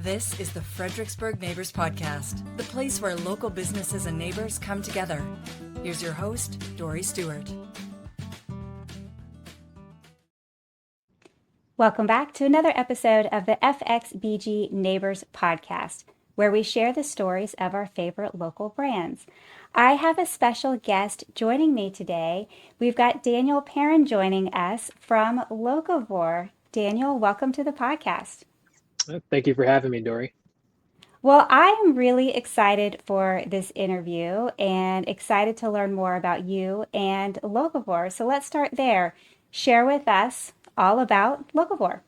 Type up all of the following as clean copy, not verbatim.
This is the Fredericksburg Neighbors Podcast, the place where local businesses and neighbors come together. Here's your host, Dory Stewart. Welcome back to another episode of the FXBG Neighbors Podcast, where we share the stories of our favorite local brands. I have a special guest joining me today. We've got Daniel Perron joining us from Locavore. Daniel, welcome to the podcast. Thank you for having me, Dory. Well, I am really excited for this interview and excited to learn more about you and Locavore. So let's start there. Share with us all about Locavore.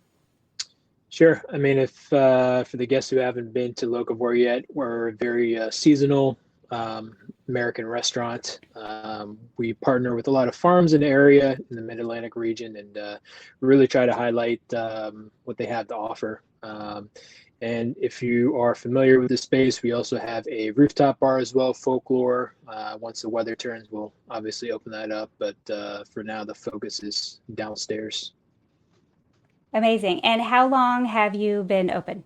Sure. I mean, if for the guests who haven't been to Locavore yet, we're a very seasonal American restaurant. We partner with a lot of farms in the area in the Mid-Atlantic region, and really try to highlight what they have to offer. And if you are familiar with the space, we also have a rooftop bar as well, Folklore. Once the weather turns, we'll obviously open that up, but for now, the focus is downstairs. Amazing. And how long have you been open?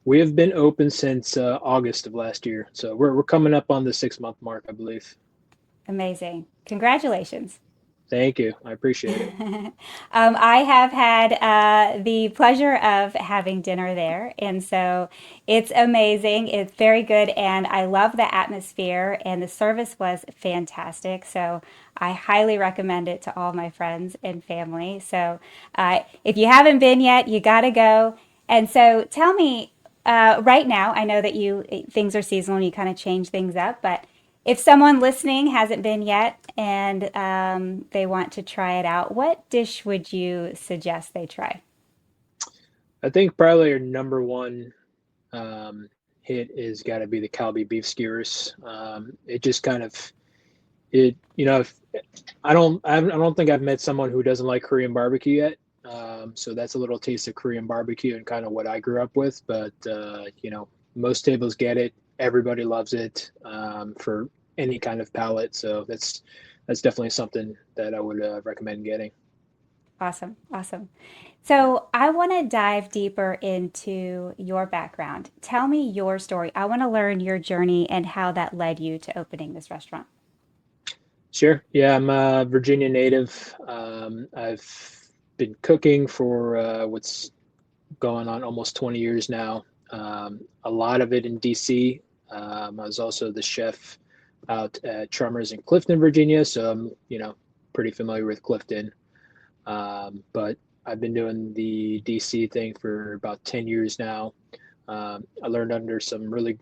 We have been open since August of last year, so we're coming up on the 6-month mark, I believe. Amazing. Congratulations. Thank you. I appreciate it. I have had the pleasure of having dinner there, and so it's amazing. It's very good, and I love the atmosphere, and the service was fantastic. So I highly recommend it to all my friends and family. So if you haven't been yet, you got to go. And so tell me, right now, I know that things are seasonal and you kind of change things up, but if someone listening hasn't been yet and they want to try it out, what dish would you suggest they try? I think probably our number one hit is got to be the Kalbi Beef Skewers. It just kind of I don't think I've met someone who doesn't like Korean barbecue yet. So that's a little taste of Korean barbecue and kind of what I grew up with. But most tables get it. Everybody loves it for any kind of palate. So that's definitely something that I would recommend getting. Awesome. Awesome. So I want to dive deeper into your background. Tell me your story. I want to learn your journey and how that led you to opening this restaurant. Sure. Yeah, I'm a Virginia native. I've been cooking for what's going on almost 20 years now. A lot of it in DC. I was also the chef out at Trummers in Clifton, Virginia, so I'm pretty familiar with Clifton. But I've been doing the DC thing for about 10 years now. I learned under some really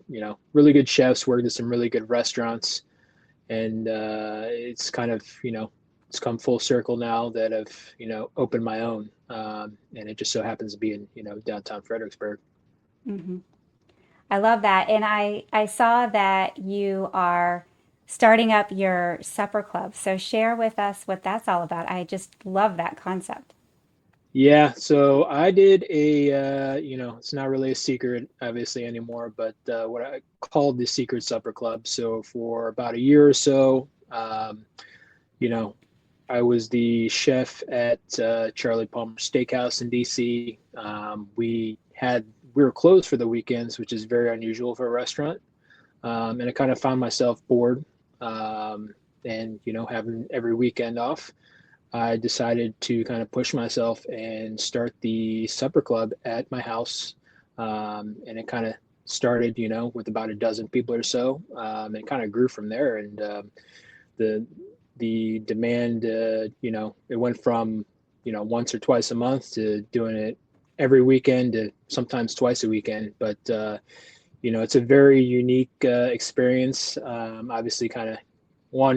good chefs, worked at some really good restaurants, and it's kind of it's come full circle now that I've opened my own, and it just so happens to be in downtown Fredericksburg. Mm-hmm. I love that. And I saw that you are starting up your supper club. So share with us what that's all about. I just love that concept. Yeah, so I did it's not really a secret obviously anymore, but what I called the Secret Supper Club. So for about a year or so, I was the chef at Charlie Palmer Steakhouse in DC. We were closed for the weekends, which is very unusual for a restaurant. And I kind of found myself bored, and having every weekend off. I decided to kind of push myself and start the supper club at my house. And it kind of started, with about a dozen people or so, and kind of grew from there. And the demand, it went from, once or twice a month to doing it every weekend to sometimes twice a weekend. But, it's a very unique experience. Obviously kind of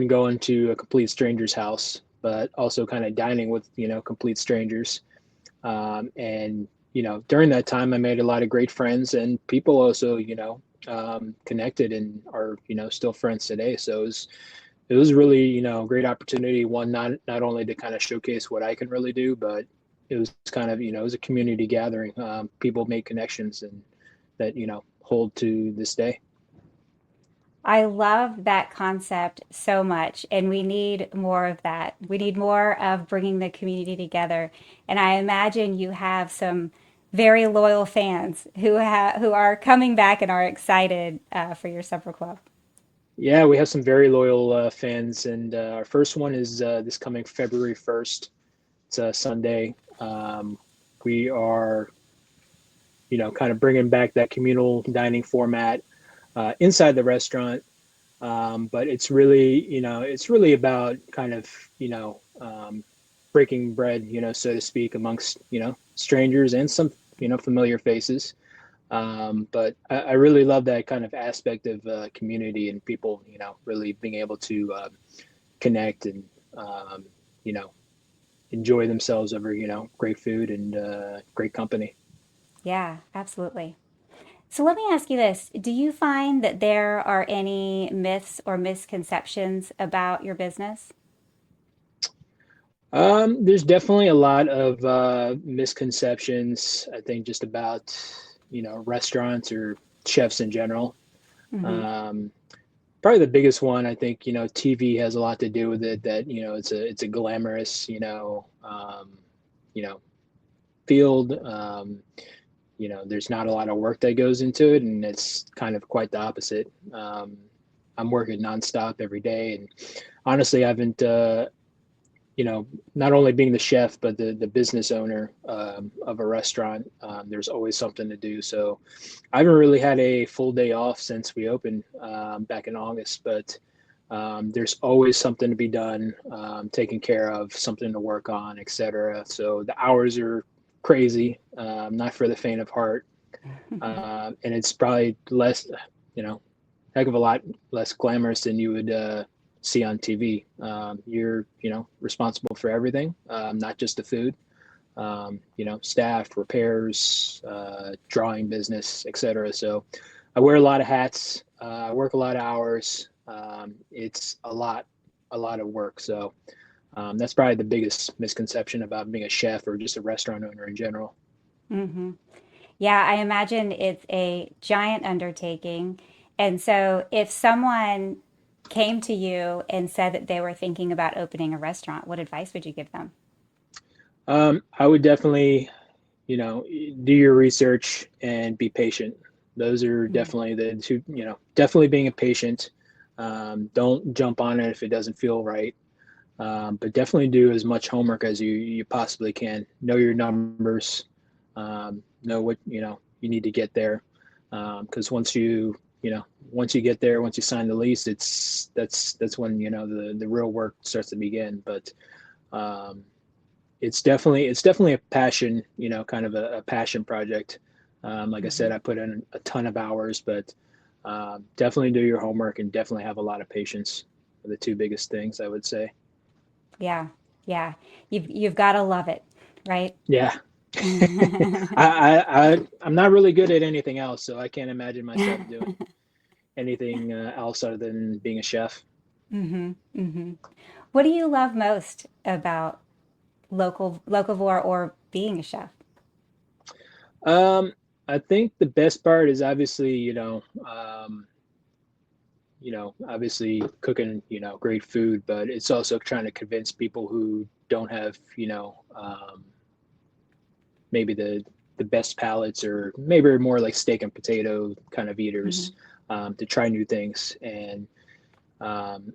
going to a complete stranger's house, but also kind of dining with, complete strangers. And, during that time I made a lot of great friends, and people also, connected and are, still friends today. So it was really, a great opportunity. One, not only to kind of showcase what I can really do, but it was kind of, it was a community gathering. People make connections and that, hold to this day. I love that concept so much, and we need more of that. We need more of bringing the community together. And I imagine you have some very loyal fans who are coming back and are excited for your supper club. Yeah, we have some very loyal fans, and our first one is this coming February 1st. It's a Sunday. We are, kind of bringing back that communal dining format inside the restaurant. But it's really about kind of, breaking bread, so to speak, amongst, strangers and some, familiar faces. But I really love that kind of aspect of community and people, really being able to connect and, you know, enjoy themselves over, great food and great company. Yeah, absolutely. So let me ask you this. Do you find that there are any myths or misconceptions about your business? There's definitely a lot of misconceptions, I think, just about, restaurants or chefs in general. Hmm. Um, Probably the biggest one, I think, TV has a lot to do with it, that, it's a glamorous, you know, field. There's not a lot of work that goes into it, and it's kind of quite the opposite. I'm working nonstop every day, and honestly, I haven't, not only being the chef, but the business owner of a restaurant, there's always something to do. So I haven't really had a full day off since we opened back in August, but there's always something to be done, taken care of, something to work on, etc. So the hours are crazy, not for the faint of heart. And it's probably less, you know, heck of a lot less glamorous than you would see on TV. You're, responsible for everything, not just the food. Staff, repairs, drawing business, etc. So I wear a lot of hats. I work a lot of hours. It's a lot of work. So that's probably the biggest misconception about being a chef or just a restaurant owner in general. Hmm. Yeah, I imagine it's a giant undertaking. And so if someone came to you and said that they were thinking about opening a restaurant, what advice would you give them? I would definitely, do your research and be patient. Those are Mm. definitely the two, definitely being a patient. Don't jump on it if it doesn't feel right. But definitely do as much homework as you possibly can. Know your numbers. Know what, you need to get there. Because once you get there, once you sign the lease, that's when, the real work starts to begin. But um, it's definitely a passion, kind of a passion project. Like I said, Hmm. I put in a ton of hours, but definitely do your homework and definitely have a lot of patience. Are the two biggest things I would say. Yeah, yeah. You've got to love it, right? Yeah. I'm not really good at anything else, so I can't imagine myself doing anything else other than being a chef. Hmm. Hmm. What do you love most about locavore or being a chef? Um, I think the best part is obviously, obviously cooking, great food, but it's also trying to convince people who don't have, maybe the best palates, or maybe are more like steak and potato kind of eaters, Hmm. to try new things and um,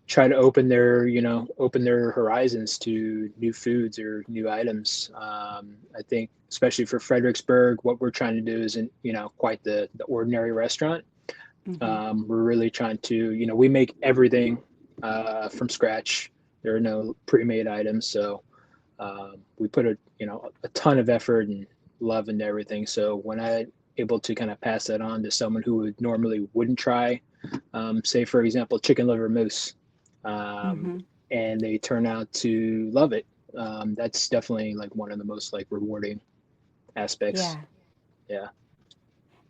try to open their horizons to new foods or new items. I think especially for Fredericksburg, what we're trying to do isn't, quite the ordinary restaurant. Hmm. We're really trying to, we make everything from scratch. There are no pre-made items, so we put a ton of effort and love into everything. So when I able to kind of pass that on to someone who would normally wouldn't try, say for example, chicken liver mousse, um, Hmm. and they turn out to love it. That's definitely like one of the most like rewarding aspects. Yeah, Yeah.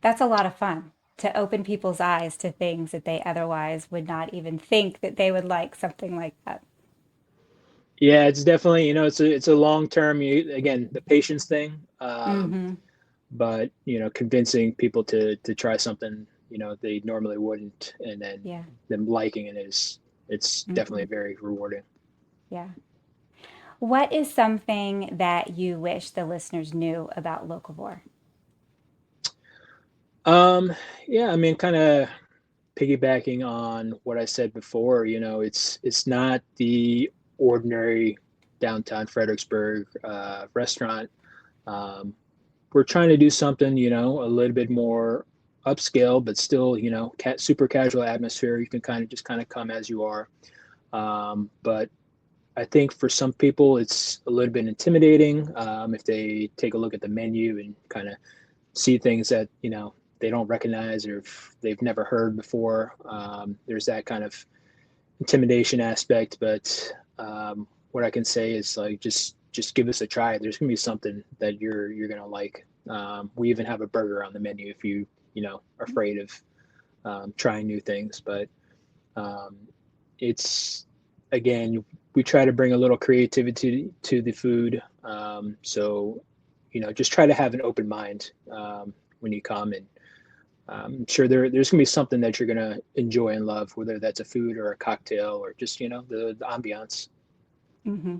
that's a lot of fun to open people's eyes to things that they otherwise would not even think that they would like something like that. Yeah, it's definitely, it's a long term, again, the patience thing. Hmm. But, convincing people to try something, they normally wouldn't, and then Yeah. them liking it it's definitely Hmm. very rewarding. Yeah. What is something that you wish the listeners knew about Locavore? Yeah, I mean, kind of piggybacking on what I said before, it's not the ordinary downtown Fredericksburg restaurant. Um, we're trying to do something, a little bit more upscale, but still, super casual atmosphere. You can kind of come as you are. But I think for some people, it's a little bit intimidating if they take a look at the menu and kind of see things that, they don't recognize or if they've never heard before. There's that kind of intimidation aspect, but what I can say is like just give us a try. There's gonna be something that you're gonna like. We even have a burger on the menu if are afraid of trying new things. But it's again, we try to bring a little creativity to the food. So just try to have an open mind when you come, and I'm sure there's gonna be something that you're gonna enjoy and love, whether that's a food or a cocktail or just the ambiance. Hmm.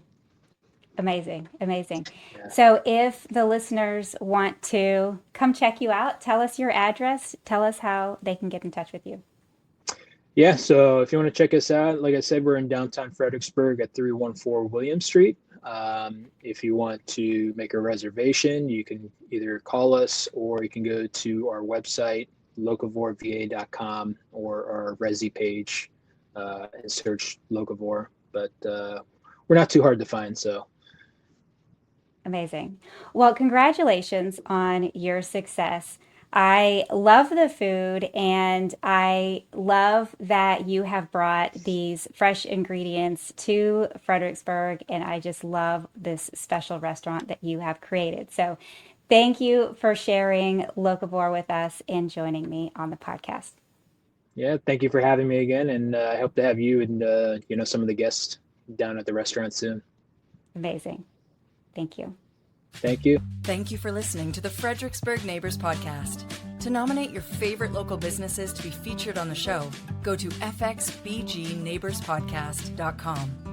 Amazing, amazing. Yeah. So, if the listeners want to come check you out, tell us your address, tell us how they can get in touch with you. Yeah, so if you want to check us out, like I said, we're in downtown Fredericksburg at 314 William Street. If you want to make a reservation, you can either call us or you can go to our website, locavoreva.com, or our Resi page and search Locavore. But we're not too hard to find, so. Amazing. Well, congratulations on your success. I love the food and I love that you have brought these fresh ingredients to Fredericksburg, and I just love this special restaurant that you have created. So, thank you for sharing Locavore with us and joining me on the podcast. Yeah, thank you for having me again, and I hope to have you and some of the guests down at the restaurant soon. Amazing. Thank you. Thank you. Thank you for listening to the Fredericksburg Neighbors Podcast. To nominate your favorite local businesses to be featured on the show, go to fxbgneighborspodcast.com.